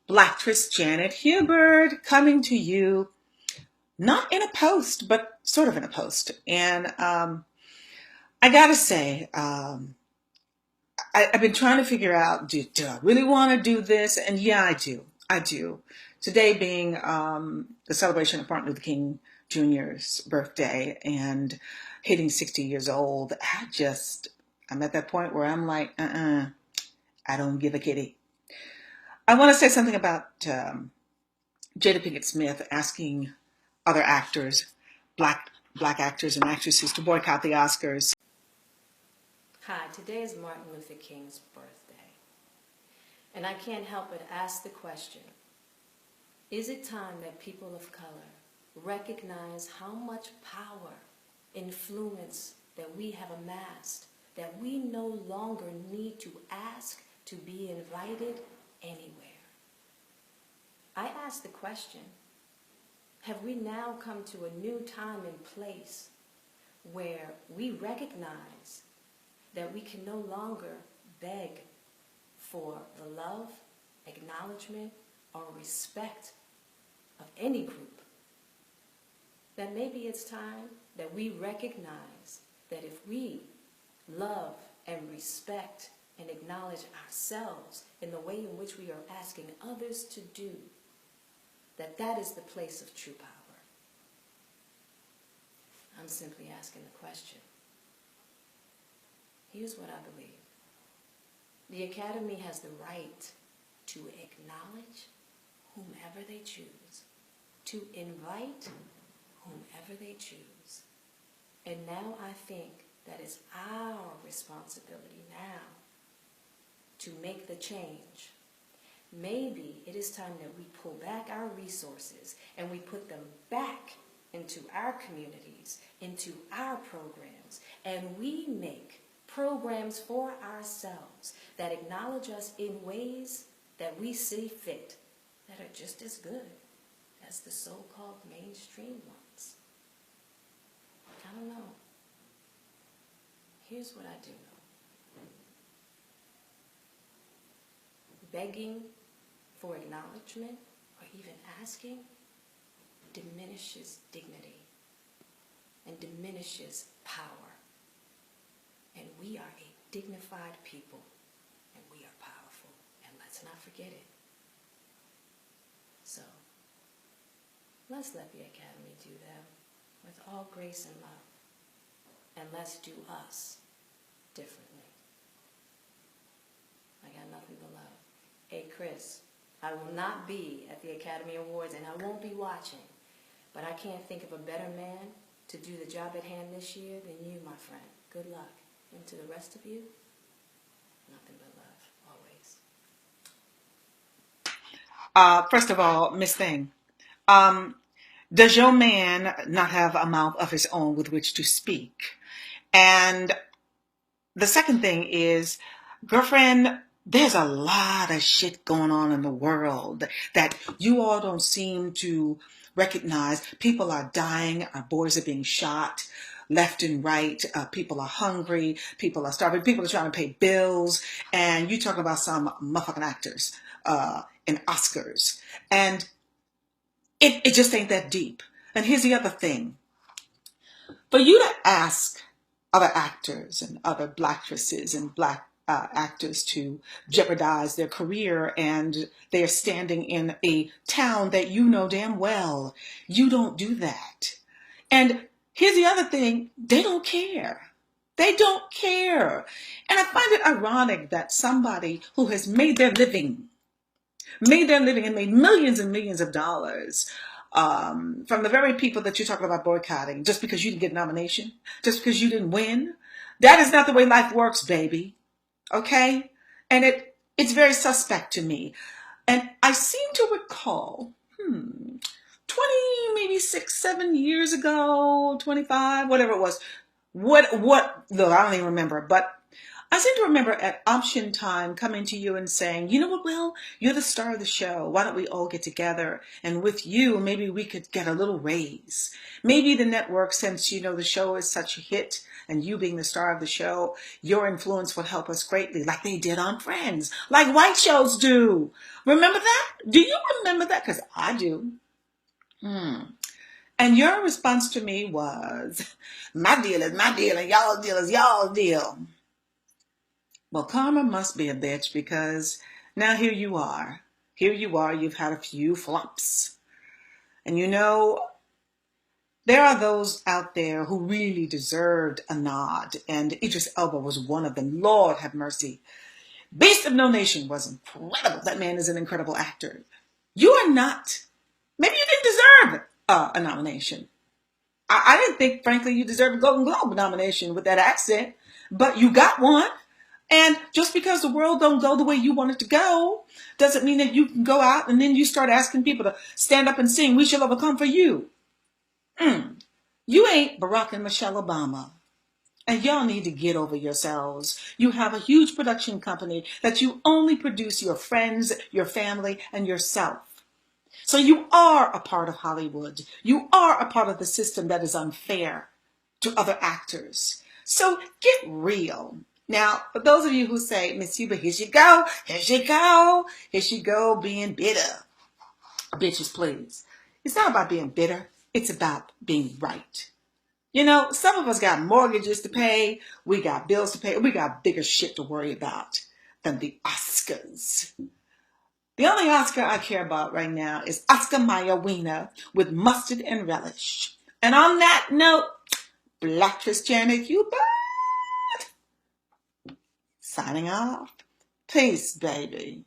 Blacktress Janet Hubert coming to you, not in a post, but sort of in a post. And I gotta say, I've been trying to figure out, do I really want to do this? And yeah, I do. I do. Today being the celebration of Martin Luther King Jr.'s birthday and hitting 60 years old, I'm at that point where I'm like, I don't give a kitty. I want to say something about Jada Pinkett Smith asking other actors, black actors and actresses, to boycott the Oscars. Hi, today is Martin Luther King's birthday, and I can't help but ask the question, is it time that people of color recognize how much power, influence that we have amassed, that we no longer need to ask to be invited anywhere? I ask the question, have we now come to a new time and place where we recognize that we can no longer beg for the love, acknowledgement, or respect of any group? That maybe it's time that we recognize that if we love and respect and acknowledge ourselves in the way in which we are asking others to do, that is the place of true power. I'm simply asking the question. Here's what I believe. The Academy has the right to acknowledge whomever they choose, to invite whomever they choose. And now I think that it's our responsibility now to make the change. Maybe it is time that we pull back our resources and we put them back into our communities, into our programs, and we make programs for ourselves that acknowledge us in ways that we see fit, that are just as good as the so-called mainstream ones. I don't know. Here's what I do know. Begging for acknowledgement or even asking diminishes dignity and diminishes power. And we are a dignified people, and we are powerful, and let's not forget it. So, let's let the Academy do them with all grace and love, and let's do us differently. I got nothing but love. Hey, Chris, I will not be at the Academy Awards, and I won't be watching, but I can't think of a better man to do the job at hand this year than you, my friend. Good luck. And to the rest of you, nothing but love, always. First of all, Miss Thing, does your man not have a mouth of his own with which to speak? And the second thing is, girlfriend, there's a lot of shit going on in the world that you all don't seem to recognize. People are dying. Our boys are being shot left and right. People are hungry. People are starving. People are trying to pay bills. And you talk about some motherfucking actors in Oscars. And it just ain't that deep. And here's the other thing. For you to ask other actors and other blackstresses and black actors to jeopardize their career, and they're standing in a town that you know damn well, you don't do that. And here's the other thing, they don't care. They don't care. And I find it ironic that somebody who has made their living and made millions and millions of dollars from the very people that you're talking about boycotting, just because you didn't get a nomination, just because you didn't win. That is not the way life works, baby. Okay? And it's very suspect to me. And I seem to recall, 20, maybe 6, 7 years ago, 25, whatever it was. Look, I don't even remember, but I seem to remember at option time coming to you and saying, you know what, Will, you're the star of the show. Why don't we all get together? And with you, maybe we could get a little raise. Maybe the network, since, the show is such a hit, and you being the star of the show, your influence would help us greatly, like they did on Friends, like white shows do. Remember that? Do you remember that? Because I do. And your response to me was, my deal is my deal and y'all's deal is y'all's deal. Well, karma must be a bitch, because now here you are. Here you are, you've had a few flops. And you know, there are those out there who really deserved a nod, and Idris Elba was one of them. Lord have mercy. Beast of No Nation was incredible. That man is an incredible actor. You are not. Maybe you didn't deserve a nomination. I didn't think, frankly, you deserved a Golden Globe nomination with that accent, but you got one. And just because the world don't go the way you want it to go, doesn't mean that you can go out and then you start asking people to stand up and sing, "We Shall Overcome" for you. You ain't Barack and Michelle Obama. And y'all need to get over yourselves. You have a huge production company that you only produce your friends, your family, and yourself. So you are a part of Hollywood. You are a part of the system that is unfair to other actors. So get real. Now, for those of you who say, "Miss Huber, here she go, here she go, here she go being bitter." Bitches, please. It's not about being bitter. It's about being right. You know, some of us got mortgages to pay. We got bills to pay. We got bigger shit to worry about than the Oscars. The only Oscar I care about right now is Oscar Mayer Wiener with mustard and relish. And on that note, Black Janet Hubert signing off. Peace, baby.